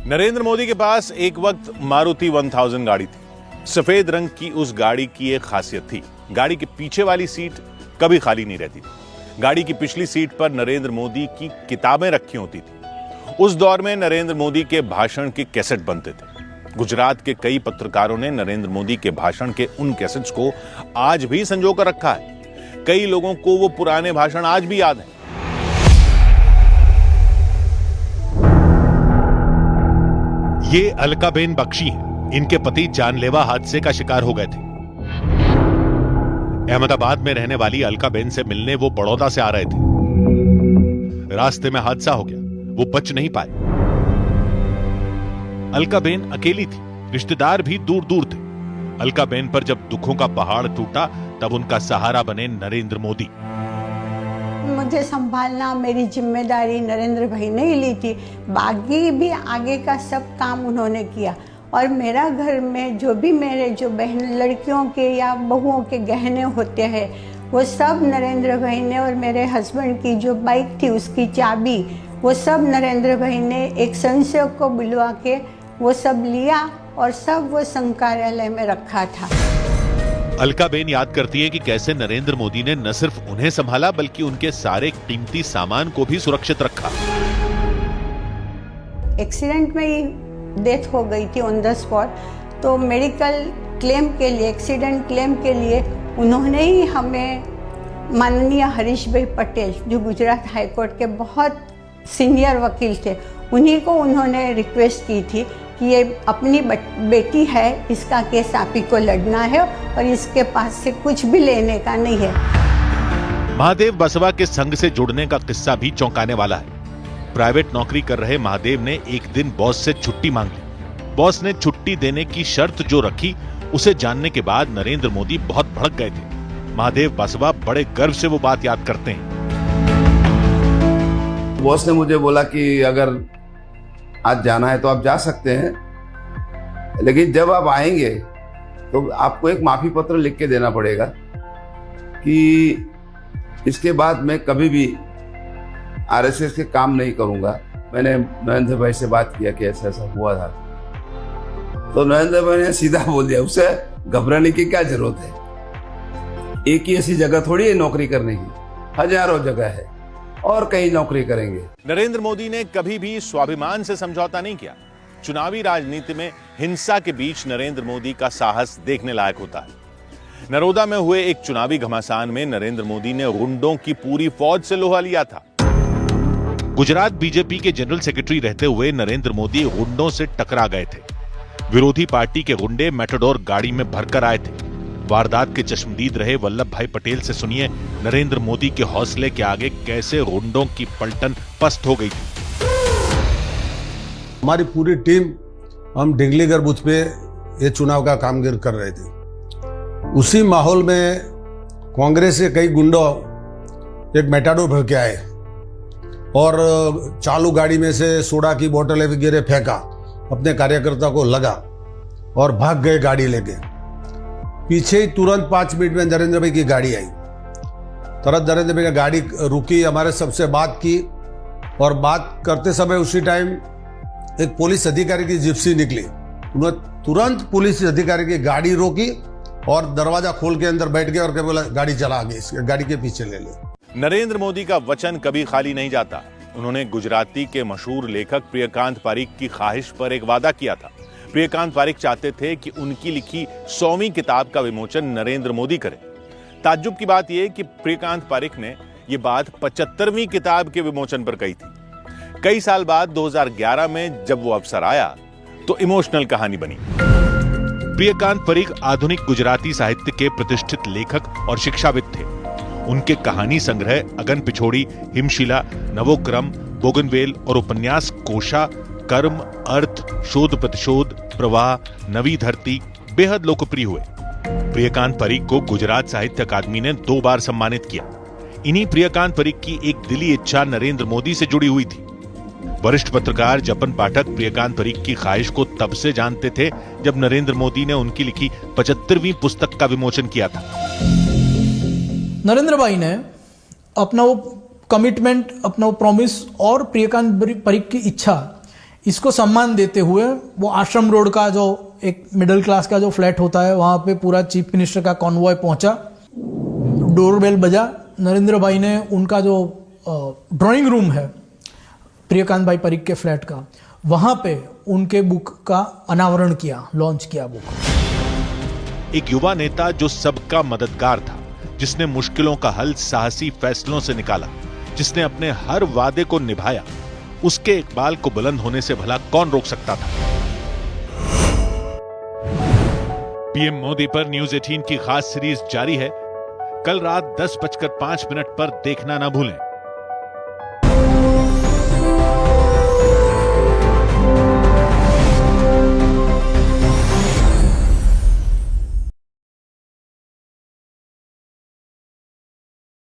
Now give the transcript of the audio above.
नरेंद्र मोदी के पास एक वक्त मारुति 1000 गाड़ी थी। सफेद रंग की उस गाड़ी की एक खासियत थी, गाड़ी के पीछे वाली सीट कभी खाली नहीं रहती थी। गाड़ी की पिछली सीट पर नरेंद्र मोदी की किताबें रखी होती थी। उस दौर में नरेंद्र मोदी के भाषण के कैसेट बनते थे। गुजरात के कई पत्रकारों ने नरेंद्र मोदी के भाषण के उन कैसेट्स को आज भी संजो कर रखा है। कई लोगों को वो पुराने भाषण आज भी याद हैं। ये अलकाबेन बख्शी हैं। इनके पति जानलेवा हादसे का शिकार हो गए थे। अहमदाबाद में रहने वाली अलकाबेन से मिलने वो बड़ौदा से आ रहे थे। रास्ते में हादसा हो गया, वो बच नहीं पाए। अलकाबेन अकेली थी, रिश्तेदार भी दूर दूर थे। अलकाबेन पर जब दुखों का पहाड़ टूटा तब उनका सहारा बने नरेंद्र मोदी। मुझे संभालना मेरी जिम्मेदारी नरेंद्र भाई ने ही ली थी। बाकी भी आगे का सब काम उन्होंने किया। और मेरा घर में जो भी मेरे जो बहन लड़कियों के या बहुओं के गहने होते हैं वो सब नरेंद्र भाई ने, और मेरे हस्बैंड की जो बाइक थी उसकी चाबी वो सब नरेंद्र भाई ने एक संसेवक को बुलवा के वो सब लिया और सब वो संघ कार्यालय में रखा था। अलकाबेन याद करती है कि कैसे नरेंद्र मोदी ने न सिर्फ उन्हें संभाला बल्कि उनके सारे कीमती सामान को भी सुरक्षित रखा। एक्सीडेंट में ही डेथ हो गई थी ऑन द स्पॉट, तो मेडिकल क्लेम के लिए, एक्सीडेंट क्लेम के लिए उन्होंने ही हमें, माननीय हरीश भाई पटेल जो गुजरात हाई कोर्ट के बहुत सीनियर वकील थे, उन्हीं को उन्होंने रिक्वेस्ट की थी कि ये अपनी बेटी है, इसका केस आप ही को लड़ना है और इसके पास से कुछ भी लेने का नहीं है। महादेव बसवा के संघ से जुड़ने का किस्सा भी चौंकाने वाला है। प्राइवेट नौकरी कर रहे महादेव ने एक दिन बॉस से छुट्टी मांग ली। बॉस ने छुट्टी देने की शर्त जो रखी उसे जानने के बाद नरेंद्र मोदी बहुत भड़क गए थे। महादेव बसवा बड़े गर्व से वो बात याद करते हैं। बॉस ने मुझे बोला कि अगर आज जाना है तो आप जा सकते हैं, लेकिन जब आप आएंगे तो आपको एक माफी पत्र लिख के देना पड़ेगा कि इसके बाद मैं कभी भी आरएसएस के काम नहीं करूंगा। मैंने नरेंद्र भाई से बात किया कि ऐसा ऐसा हुआ था, तो नरेंद्र भाई ने सीधा बोल दिया उसे घबराने की क्या जरूरत है, एक ही ऐसी जगह थोड़ी है नौकरी करने की, हजारों जगह है और कहीं नौकरी करेंगे। नरेंद्र मोदी ने कभी भी स्वाभिमान से समझौता नहीं किया। चुनावी राजनीति में हिंसा के बीच नरेंद्र मोदी का साहस देखने लायक होता है। नरोदा में हुए एक चुनावी घमासान में नरेंद्र मोदी ने गुंडों की पूरी फौज से लोहा लिया था। गुजरात बीजेपी के जनरल सेक्रेटरी रहते हुए नरेंद्र मोदी गुंडों से टकरा गए थे। विरोधी पार्टी के गुंडे मैटाडोर गाड़ी में भरकर आए थे। वारदात के चश्मदीद रहे वल्लभ भाई पटेल से सुनिए नरेंद्र मोदी के हौसले के आगे कैसे गुंडों की पलटन पस्त हो गई थी। हमारी पूरी टीम हम डिंगलीगढ़ बूथ पे ये चुनाव का कामगिरी कर रहे थे। उसी माहौल में कांग्रेस के कई गुंडों एक मैटाडोर भर के आए और चालू गाड़ी में से सोडा की बोतलें वगैरह फेंका, अपने कार्यकर्ता को लगा और भाग गए गाड़ी लेके। पीछे ही तुरंत 5 मिनट में नरेंद्र भाई की गाड़ी आई। तुरंत नरेंद्र भाई की गाड़ी रुकी, हमारे सबसे बात की और बात करते समय उसी टाइम एक पुलिस अधिकारी की जिप्सी निकली। उन्होंने तुरंत पुलिस अधिकारी की गाड़ी रोकी और दरवाजा खोल के अंदर बैठ गए और क्या बोला, गाड़ी चला आगे, इसके गाड़ी के पीछे ले ले। नरेंद्र मोदी का वचन कभी खाली नहीं जाता। उन्होंने गुजराती के मशहूर लेखक प्रियकांत पारीख की ख्वाहिश पर एक वादा किया था। प्रियकांत पारीख चाहते थे कि उनकी लिखी 100वीं किताब का विमोचन नरेंद्र मोदी करें। ताज्जुब की बात यह कि प्रियकांत पारीख ने यह बात 75वीं किताब के विमोचन पर कही थी। कई साल बाद 2011 में जब वो अवसर आया तो इमोशनल कहानी बनी। प्रियकांत पारीख आधुनिक गुजराती साहित्य के प्रतिष्ठित लेखक और शिक्षाविद थे। उनके कहानी संग्रह अगन पिछोड़ी, हिमशिला, नवोक्रम, बोगनवेल और उपन्यास कोशा, कर्म, अर्थ, शोध प्रतिशोध, प्रवाह, नवी धरती बेहद लोकप्रिय हुए। प्रियकांत पारीख को गुजरात साहित्य अकादमी ने 2 बार सम्मानित किया। इन्हीं प्रियकांत पारीख की एक दिली इच्छा नरेंद्र मोदी से जुड़ी हुई थी। वरिष्ठ पत्रकार जपन पाठक प्रियकांत पारीख की ख्वाहिश को तब से जानते थे जब नरेंद्र मोदी ने उनकी लिखी 75वीं पुस्तक का विमोचन किया था। नरेंद्र भाई ने अपना वो कमिटमेंट, अपना वो प्रॉमिस और प्रियकांत पारीख की इच्छा, इसको सम्मान देते हुए वो आश्रम रोड का जो एक मिडिल क्लास का जो फ्लैट होता है वहाँ पे पूरा चीफ मिनिस्टर का कॉन्वॉय पहुँचा, डोरबेल बजा। नरेंद्र भाई ने उनका जो ड्राइंग रूम है प्रियकांत भाई परीख के फ्लैट का, वहाँ पे उनके बुक का अनावरण किया, लॉन्च किया बुक। एक युवा नेता जो सबका मददगार था, जिसने मुश्किलों का हल साहसी फैसलों से निकाला, जिसने अपने हर वादे को निभाया, उसके इकबाल को बुलंद होने से भला कौन रोक सकता था। पीएम मोदी पर न्यूज 18 की खास सीरीज जारी है। कल रात 10:05 पर देखना ना भूलें।